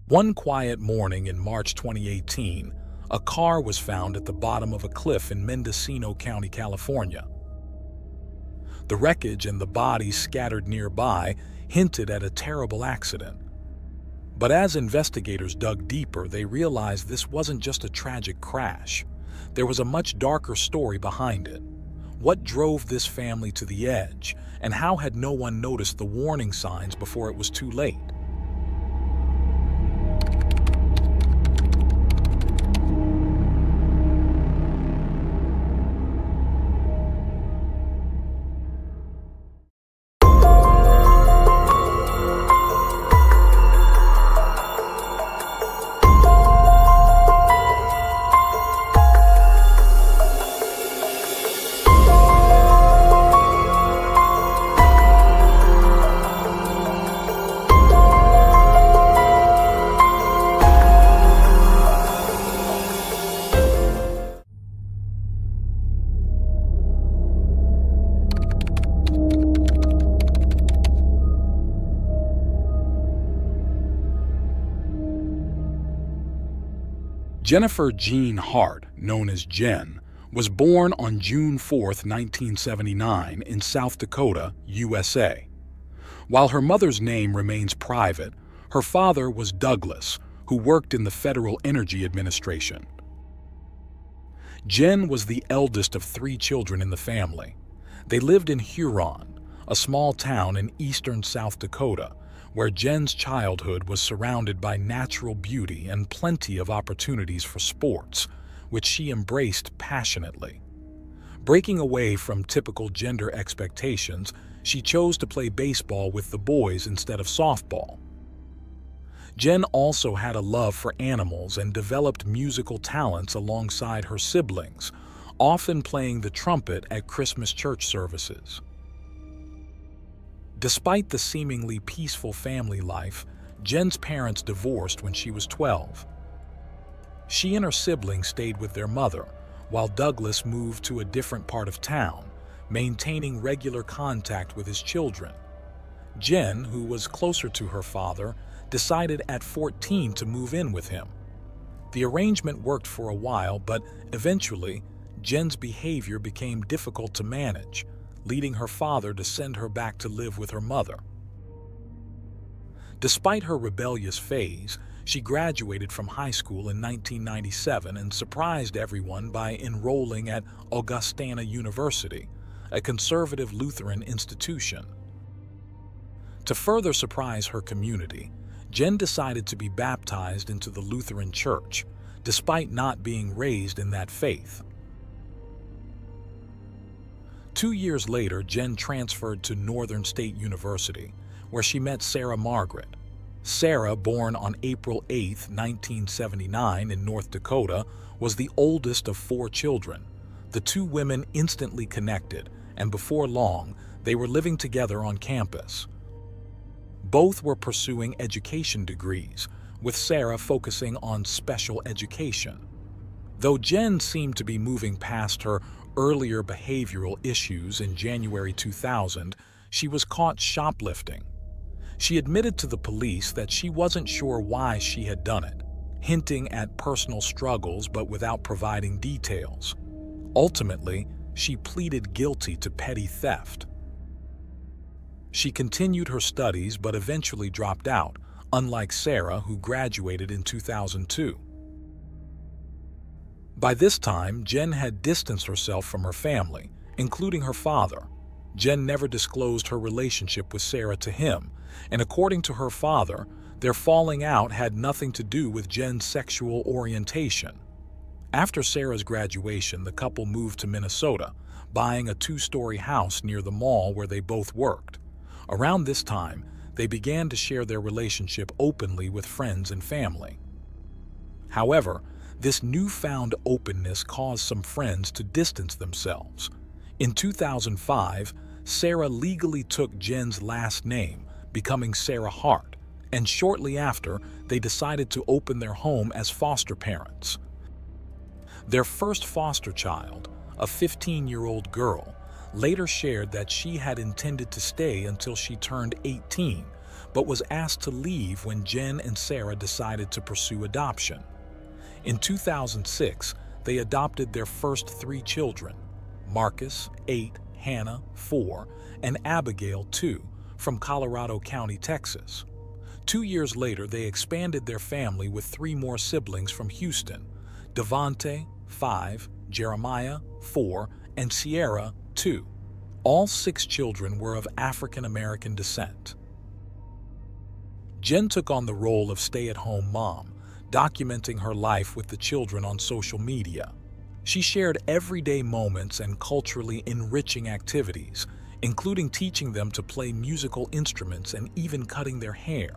One quiet morning in March 2018, a car was found at the bottom of a cliff in Mendocino County, California. The wreckage and the bodies scattered nearby hinted at a terrible accident. But as investigators dug deeper, they realized this wasn't just a tragic crash. There was a much darker story behind it. What drove this family to the edge, and how had no one noticed the warning signs before it was too late? Jennifer Jean Hart, known as Jen, was born on June 4, 1979, in South Dakota, USA. While her mother's name remains private, her father was Douglas, who worked in the Federal Energy Administration. Jen was the eldest of 3 children in the family. They lived in Huron, a small town in eastern South Dakota, where Jen's childhood was surrounded by natural beauty and plenty of opportunities for sports, which she embraced passionately. Breaking away from typical gender expectations, she chose to play baseball with the boys instead of softball. Jen also had a love for animals and developed musical talents alongside her siblings, often playing the trumpet at Christmas church services. Despite the seemingly peaceful family life, Jen's parents divorced when she was 12. She and her siblings stayed with their mother, while Douglas moved to a different part of town, maintaining regular contact with his children. Jen, who was closer to her father, decided at 14 to move in with him. The arrangement worked for a while, but eventually, Jen's behavior became difficult to manage, leading her father to send her back to live with her mother. Despite her rebellious phase, she graduated from high school in 1997 and surprised everyone by enrolling at Augustana University, a conservative Lutheran institution. To further surprise her community, Jen decided to be baptized into the Lutheran Church, despite not being raised in that faith. 2 years later, Jen transferred to Northern State University, where she met Sarah Margaret. Sarah, born on April 8, 1979 in North Dakota, was the oldest of 4 children. The 2 women instantly connected, and before long, they were living together on campus. Both were pursuing education degrees, with Sarah focusing on special education. Though Jen seemed to be moving past her earlier behavioral issues in January 2000, she was caught shoplifting. She admitted to the police that she wasn't sure why she had done it, hinting at personal struggles but without providing details. Ultimately, she pleaded guilty to petty theft. She continued her studies but eventually dropped out, unlike Sarah, who graduated in 2002. By this time, Jen had distanced herself from her family, including her father. Jen never disclosed her relationship with Sarah to him, and according to her father, their falling out had nothing to do with Jen's sexual orientation. After Sarah's graduation, the couple moved to Minnesota, buying a 2-story house near the mall where they both worked. Around this time, they began to share their relationship openly with friends and family. However, this newfound openness caused some friends to distance themselves. In 2005, Sarah legally took Jen's last name, becoming Sarah Hart, and shortly after, they decided to open their home as foster parents. Their first foster child, a 15-year-old girl, later shared that she had intended to stay until she turned 18, but was asked to leave when Jen and Sarah decided to pursue adoption. In 2006, they adopted their first 3 children, Marcus, 8, Hannah, 4, and Abigail, 2, from Colorado County, Texas. 2 years later, they expanded their family with 3 more siblings from Houston, Devonte, 5, Jeremiah, 4, and Sierra, 2. All 6 children were of African American descent. Jen took on the role of stay-at-home mom, documenting her life with the children on social media. She shared everyday moments and culturally enriching activities, including teaching them to play musical instruments and even cutting their hair.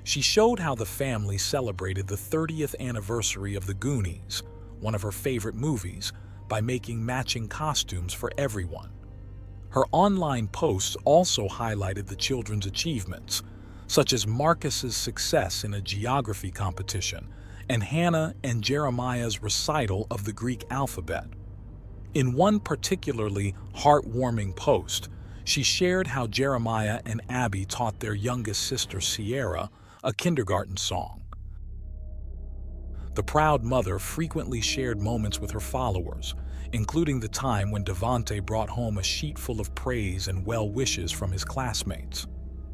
She showed how the family celebrated the 30th anniversary of The Goonies, one of her favorite movies, by making matching costumes for everyone. Her online posts also highlighted the children's achievements, such as Marcus's success in a geography competition and Hannah and Jeremiah's recital of the Greek alphabet. In one particularly heartwarming post, she shared how Jeremiah and Abby taught their youngest sister Sierra a kindergarten song. The proud mother frequently shared moments with her followers, including the time when Devonte brought home a sheet full of praise and well wishes from his classmates.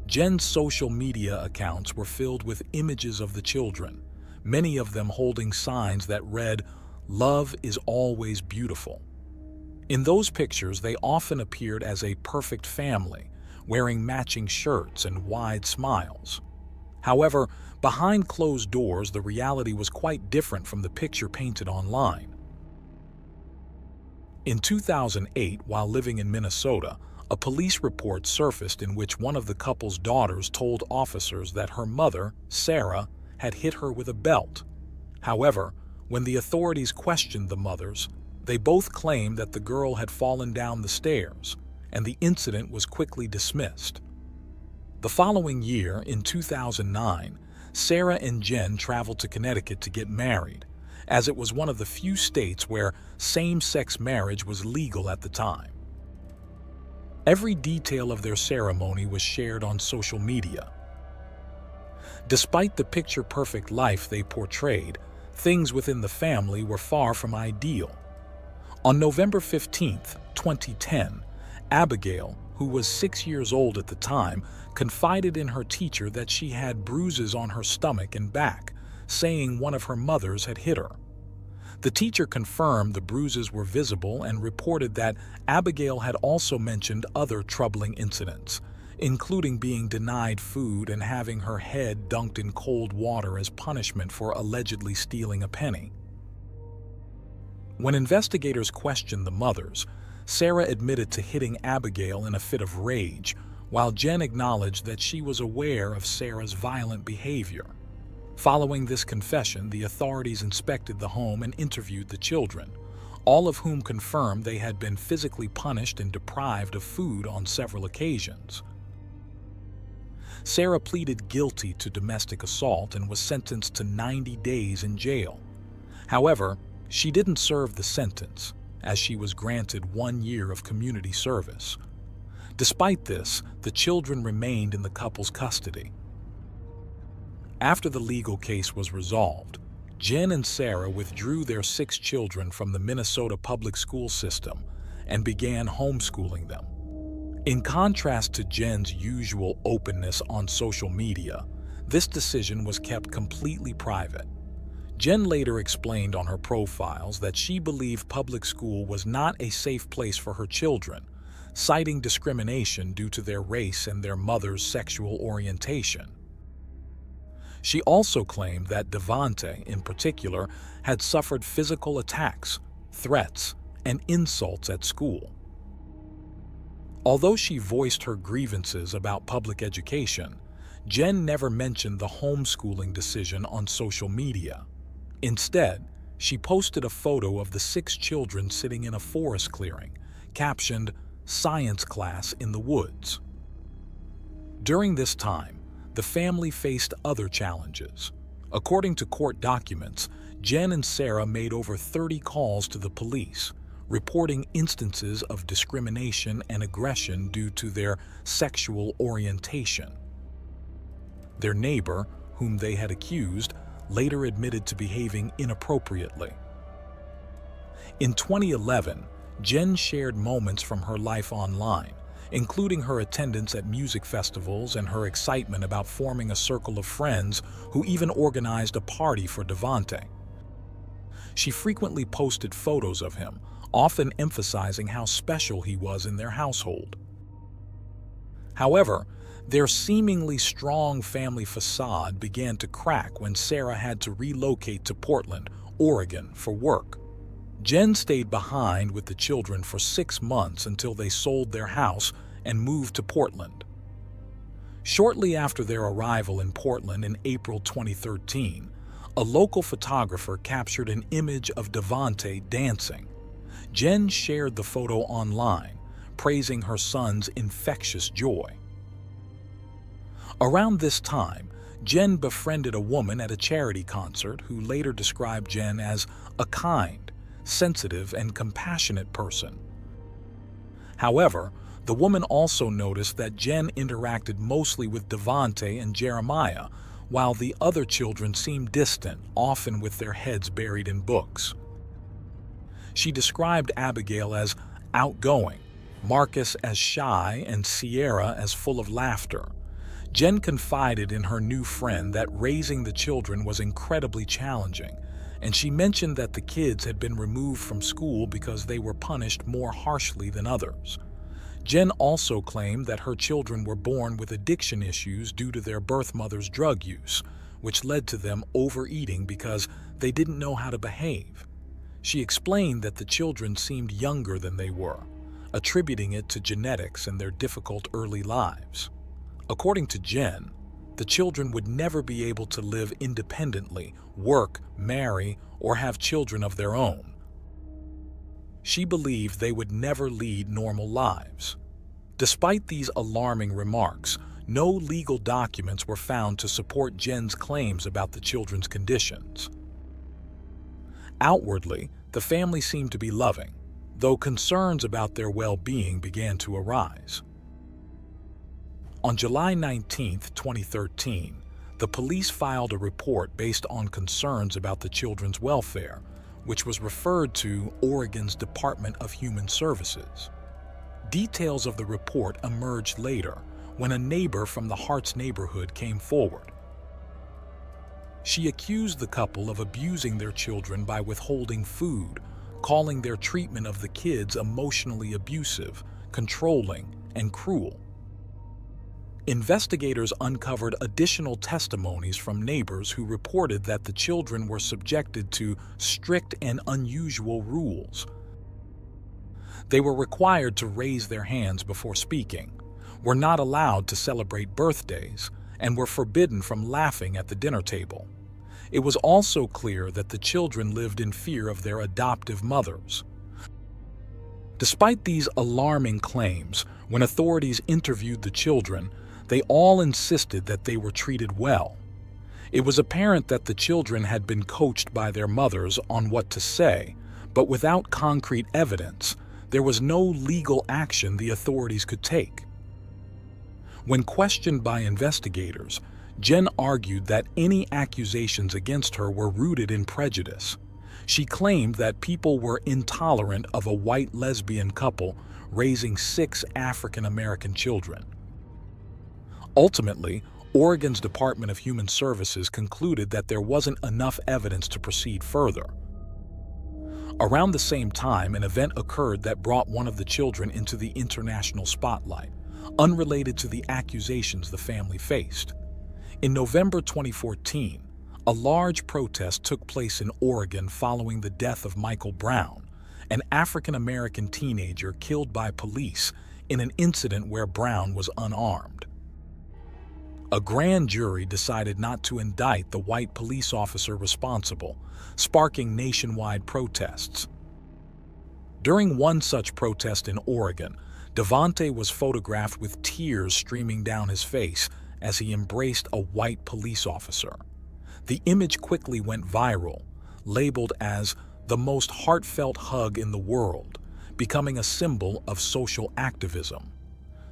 Jen's social media accounts were filled with images of the children, many of them holding signs that read, "Love is always beautiful." In those pictures, they often appeared as a perfect family, wearing matching shirts and wide smiles. However, behind closed doors, the reality was quite different from the picture painted online. In 2008, while living in Minnesota, a police report surfaced in which one of the couple's daughters told officers that her mother, Sarah, had hit her with a belt. However, when the authorities questioned the mothers, they both claimed that the girl had fallen down the stairs, and the incident was quickly dismissed. The following year, in 2009, Sarah and Jen traveled to Connecticut to get married, as it was one of the few states where same-sex marriage was legal at the time. Every detail of their ceremony was shared on social media. Despite the picture-perfect life they portrayed, things within the family were far from ideal. On November 15, 2010, Abigail, who was 6 years old at the time, confided in her teacher that she had bruises on her stomach and back, saying one of her mothers had hit her. The teacher confirmed the bruises were visible and reported that Abigail had also mentioned other troubling incidents, including being denied food and having her head dunked in cold water as punishment for allegedly stealing a penny. When investigators questioned the mothers, Sarah admitted to hitting Abigail in a fit of rage, while Jen acknowledged that she was aware of Sarah's violent behavior. Following this confession, the authorities inspected the home and interviewed the children, all of whom confirmed they had been physically punished and deprived of food on several occasions. Sarah pleaded guilty to domestic assault and was sentenced to 90 days in jail. However, she didn't serve the sentence, as she was granted 1 year of community service. Despite this, the children remained in the couple's custody. After the legal case was resolved, Jen and Sarah withdrew their 6 children from the Minnesota public school system and began homeschooling them. In contrast to Jen's usual openness on social media, this decision was kept completely private. Jen later explained on her profiles that she believed public school was not a safe place for her children, citing discrimination due to their race and their mother's sexual orientation. She also claimed that Devonte, in particular, had suffered physical attacks, threats, and insults at school. Although she voiced her grievances about public education, Jen never mentioned the homeschooling decision on social media. Instead, she posted a photo of the 6 children sitting in a forest clearing, captioned, "Science Class in the Woods." During this time, the family faced other challenges. According to court documents, Jen and Sarah made over 30 calls to the police, reporting instances of discrimination and aggression due to their sexual orientation. Their neighbor, whom they had accused, later admitted to behaving inappropriately. In 2011, Jen shared moments from her life online, including her attendance at music festivals and her excitement about forming a circle of friends who even organized a party for Devante. She frequently posted photos of him, often emphasizing how special he was in their household. However, their seemingly strong family facade began to crack when Sarah had to relocate to Portland, Oregon, for work. Jen stayed behind with the children for 6 months until they sold their house and moved to Portland. Shortly after their arrival in Portland in April 2013, a local photographer captured an image of Devante dancing. Jen shared the photo online, praising her son's infectious joy. Around this time, Jen befriended a woman at a charity concert who later described Jen as a kind, sensitive, and compassionate person. However, the woman also noticed that Jen interacted mostly with Devante and Jeremiah, while the other children seemed distant, often with their heads buried in books. She described Abigail as outgoing, Marcus as shy, and Sierra as full of laughter. Jen confided in her new friend that raising the children was incredibly challenging, and she mentioned that the kids had been removed from school because they were punished more harshly than others. Jen also claimed that her children were born with addiction issues due to their birth mother's drug use, which led to them overeating because they didn't know how to behave. She explained that the children seemed younger than they were, attributing it to genetics and their difficult early lives. According to Jen, the children would never be able to live independently, work, marry, or have children of their own. She believed they would never lead normal lives. Despite these alarming remarks, no legal documents were found to support Jen's claims about the children's conditions. Outwardly, the family seemed to be loving, though concerns about their well-being began to arise. On July 19, 2013, the police filed a report based on concerns about the children's welfare, which was referred to Oregon's Department of Human Services. Details of the report emerged later when a neighbor from the Hart's neighborhood came forward. She accused the couple of abusing their children by withholding food, calling their treatment of the kids emotionally abusive, controlling, and cruel. Investigators uncovered additional testimonies from neighbors who reported that the children were subjected to strict and unusual rules. They were required to raise their hands before speaking, were not allowed to celebrate birthdays, and were forbidden from laughing at the dinner table. It was also clear that the children lived in fear of their adoptive mothers. Despite these alarming claims, when authorities interviewed the children, they all insisted that they were treated well. It was apparent that the children had been coached by their mothers on what to say, but without concrete evidence, there was no legal action the authorities could take. When questioned by investigators, Jen argued that any accusations against her were rooted in prejudice. She claimed that people were intolerant of a white lesbian couple raising 6 African American children. Ultimately, Oregon's Department of Human Services concluded that there wasn't enough evidence to proceed further. Around the same time, an event occurred that brought one of the children into the international spotlight, unrelated to the accusations the family faced. In November 2014, a large protest took place in Oregon following the death of Michael Brown, an African-American teenager killed by police in an incident where Brown was unarmed. A grand jury decided not to indict the white police officer responsible, sparking nationwide protests. During one such protest in Oregon, Devante was photographed with tears streaming down his face as he embraced a white police officer. The image quickly went viral, labeled as the most heartfelt hug in the world, becoming a symbol of social activism.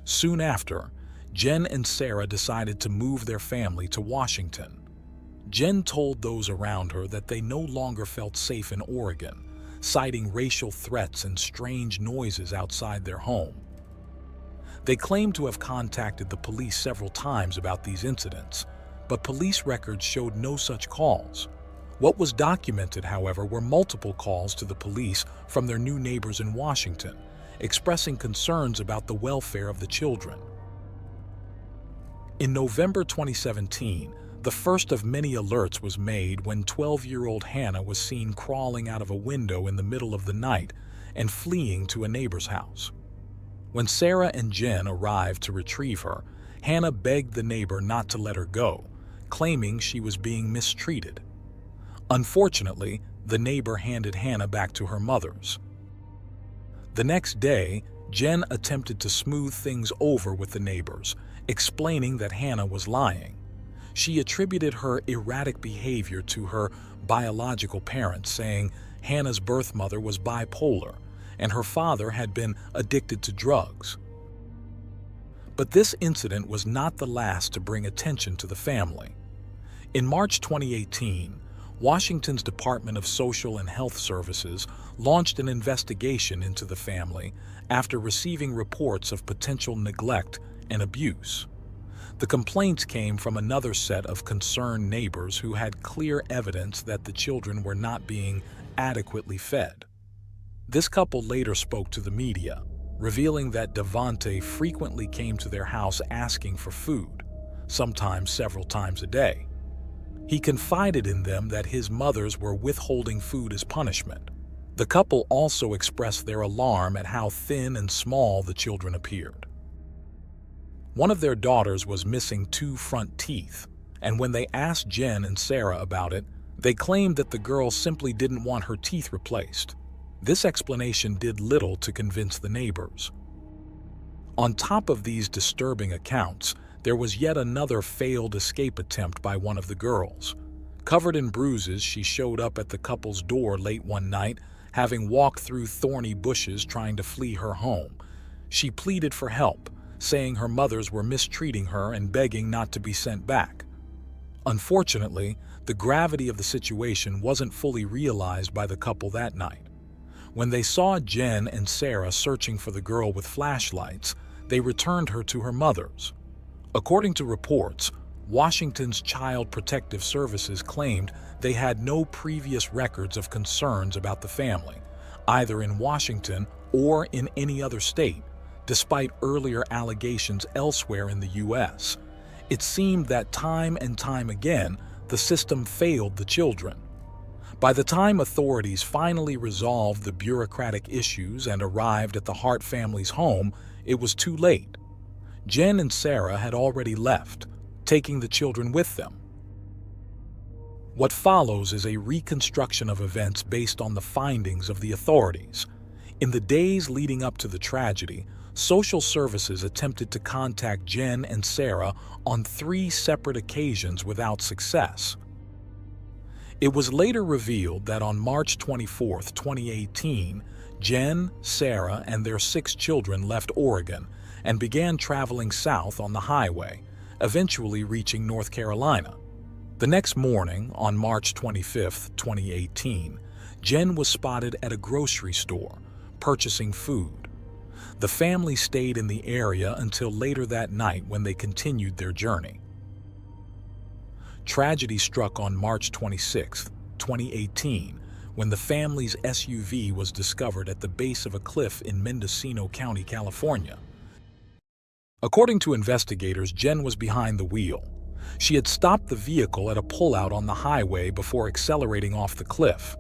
Soon after, Jen and Sarah decided to move their family to Washington. Jen told those around her that they no longer felt safe in Oregon, citing racial threats and strange noises outside their home. They claimed to have contacted the police several times about these incidents, but police records showed no such calls. What was documented, however, were multiple calls to the police from their new neighbors in Washington, expressing concerns about the welfare of the children. In November 2017, the first of many alerts was made when 12-year-old Hannah was seen crawling out of a window in the middle of the night and fleeing to a neighbor's house. When Sarah and Jen arrived to retrieve her, Hannah begged the neighbor not to let her go, claiming she was being mistreated. Unfortunately, the neighbor handed Hannah back to her mother's. The next day, Jen attempted to smooth things over with the neighbors, explaining that Hannah was lying. She attributed her erratic behavior to her biological parents, saying Hannah's birth mother was bipolar and her father had been addicted to drugs. But this incident was not the last to bring attention to the family. In March 2018, Washington's Department of Social and Health Services launched an investigation into the family after receiving reports of potential neglect and abuse. The complaints came from another set of concerned neighbors who had clear evidence that the children were not being adequately fed. This couple later spoke to the media, revealing that Devante frequently came to their house asking for food, sometimes several times a day. He confided in them that his mothers were withholding food as punishment. The couple also expressed their alarm at how thin and small the children appeared. One of their daughters was missing 2 front teeth, and when they asked Jen and Sarah about it, they claimed that the girl simply didn't want her teeth replaced. This explanation did little to convince the neighbors. On top of these disturbing accounts, there was yet another failed escape attempt by one of the girls. Covered in bruises, she showed up at the couple's door late one night, having walked through thorny bushes trying to flee her home. She pleaded for help, saying her mothers were mistreating her and begging not to be sent back. Unfortunately, the gravity of the situation wasn't fully realized by the couple that night. When they saw Jen and Sarah searching for the girl with flashlights, they returned her to her mother's. According to reports, Washington's Child Protective Services claimed they had no previous records of concerns about the family, either in Washington or in any other state, despite earlier allegations elsewhere in the U.S. It seemed that time and time again, the system failed the children. By the time authorities finally resolved the bureaucratic issues and arrived at the Hart family's home, it was too late. Jen and Sarah had already left, taking the children with them. What follows is a reconstruction of events based on the findings of the authorities. In the days leading up to the tragedy, social services attempted to contact Jen and Sarah on 3 separate occasions without success. It was later revealed that on March 24, 2018, Jen, Sarah, and their 6 children left Oregon and began traveling south on the highway, eventually reaching North Carolina. The next morning, on March 25, 2018, Jen was spotted at a grocery store, purchasing food. The family stayed in the area until later that night when they continued their journey. Tragedy struck on March 26, 2018, when the family's SUV was discovered at the base of a cliff in Mendocino County, California. According to investigators, Jen was behind the wheel. She had stopped the vehicle at a pullout on the highway before accelerating off the cliff.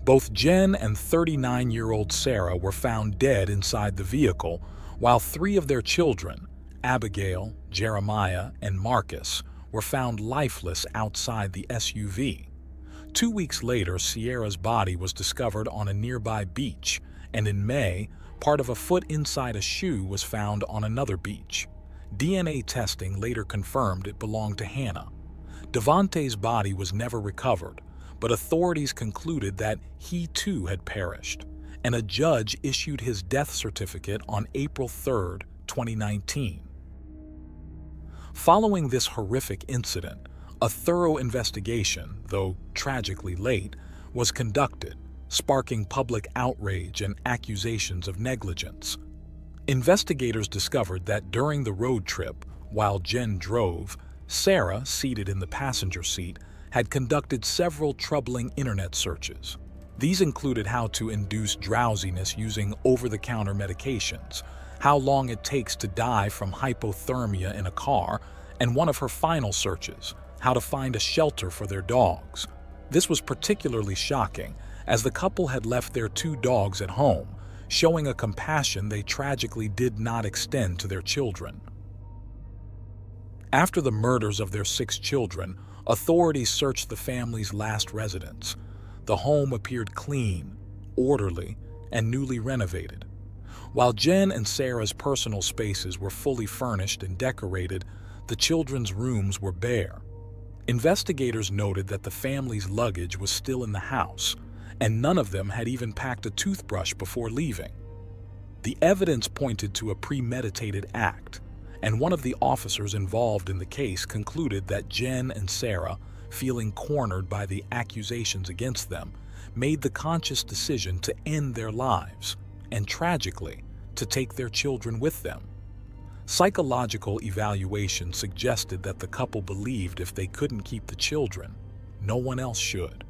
Both Jen and 39-year-old Sarah were found dead inside the vehicle, while 3 of their children, Abigail, Jeremiah, and Marcus, were found lifeless outside the SUV. 2 weeks later, Sierra's body was discovered on a nearby beach, and in May, part of a foot inside a shoe was found on another beach. DNA testing later confirmed it belonged to Hannah. Devante's body was never recovered, but authorities concluded that he too had perished, and a judge issued his death certificate on April 3, 2019. Following this horrific incident, a thorough investigation, though tragically late, was conducted, sparking public outrage and accusations of negligence. Investigators discovered that during the road trip, while Jen drove, Sarah, seated in the passenger seat, had conducted several troubling internet searches. These included how to induce drowsiness using over-the-counter medications, how long it takes to die from hypothermia in a car, and one of her final searches, how to find a shelter for their dogs. This was particularly shocking, as the couple had left their 2 dogs at home, showing a compassion they tragically did not extend to their children. After the murders of their 6 children, authorities searched the family's last residence. The home appeared clean, orderly, and newly renovated. While Jen and Sarah's personal spaces were fully furnished and decorated, the children's rooms were bare. Investigators noted that the family's luggage was still in the house, and none of them had even packed a toothbrush before leaving. The evidence pointed to a premeditated act, and one of the officers involved in the case concluded that Jen and Sarah, feeling cornered by the accusations against them, made the conscious decision to end their lives, and tragically, to take their children with them. Psychological evaluation suggested that the couple believed if they couldn't keep the children, no one else should.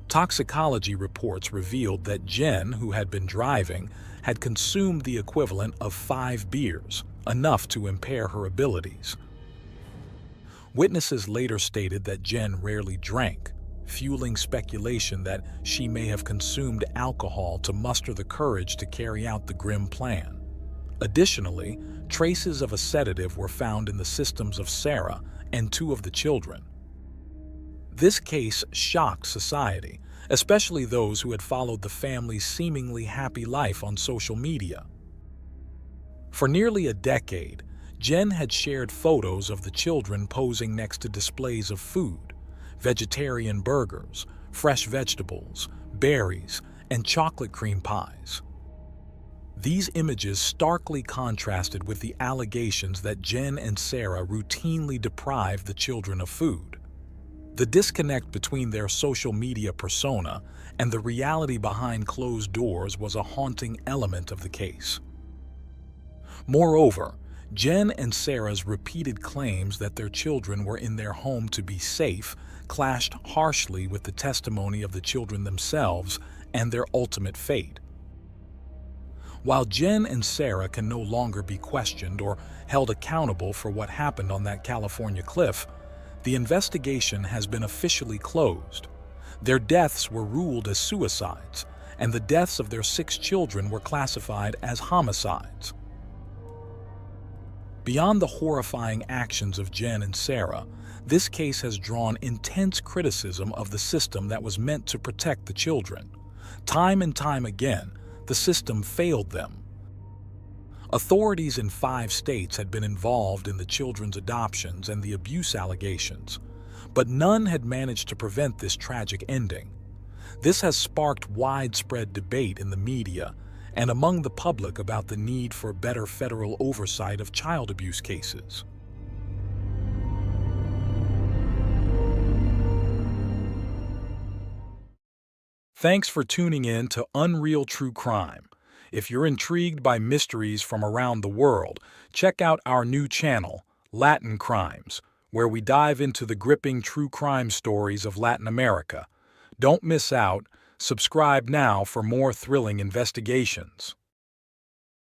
Toxicology reports revealed that Jen, who had been driving, had consumed the equivalent of 5 beers, enough to impair her abilities. Witnesses later stated that Jen rarely drank, fueling speculation that she may have consumed alcohol to muster the courage to carry out the grim plan. Additionally, traces of a sedative were found in the systems of Sarah and 2 of the children. This case shocked society, especially those who had followed the family's seemingly happy life on social media. For nearly a decade, Jen had shared photos of the children posing next to displays of food, vegetarian burgers, fresh vegetables, berries, and chocolate cream pies. These images starkly contrasted with the allegations that Jen and Sarah routinely deprived the children of food. The disconnect between their social media persona and the reality behind closed doors was a haunting element of the case. Moreover, Jen and Sarah's repeated claims that their children were in their home to be safe clashed harshly with the testimony of the children themselves and their ultimate fate. While Jen and Sarah can no longer be questioned or held accountable for what happened on that California cliff, the investigation has been officially closed. Their deaths were ruled as suicides, and the deaths of their 6 children were classified as homicides. Beyond the horrifying actions of Jen and Sarah, this case has drawn intense criticism of the system that was meant to protect the children. Time and time again, the system failed them. Authorities in 5 states had been involved in the children's adoptions and the abuse allegations, but none had managed to prevent this tragic ending. This has sparked widespread debate in the media and among the public about the need for better federal oversight of child abuse cases. Thanks for tuning in to Unreal True Crime. If you're intrigued by mysteries from around the world, check out our new channel, Latin Crimes, where we dive into the gripping true crime stories of Latin America. Don't miss out. Subscribe now for more thrilling investigations.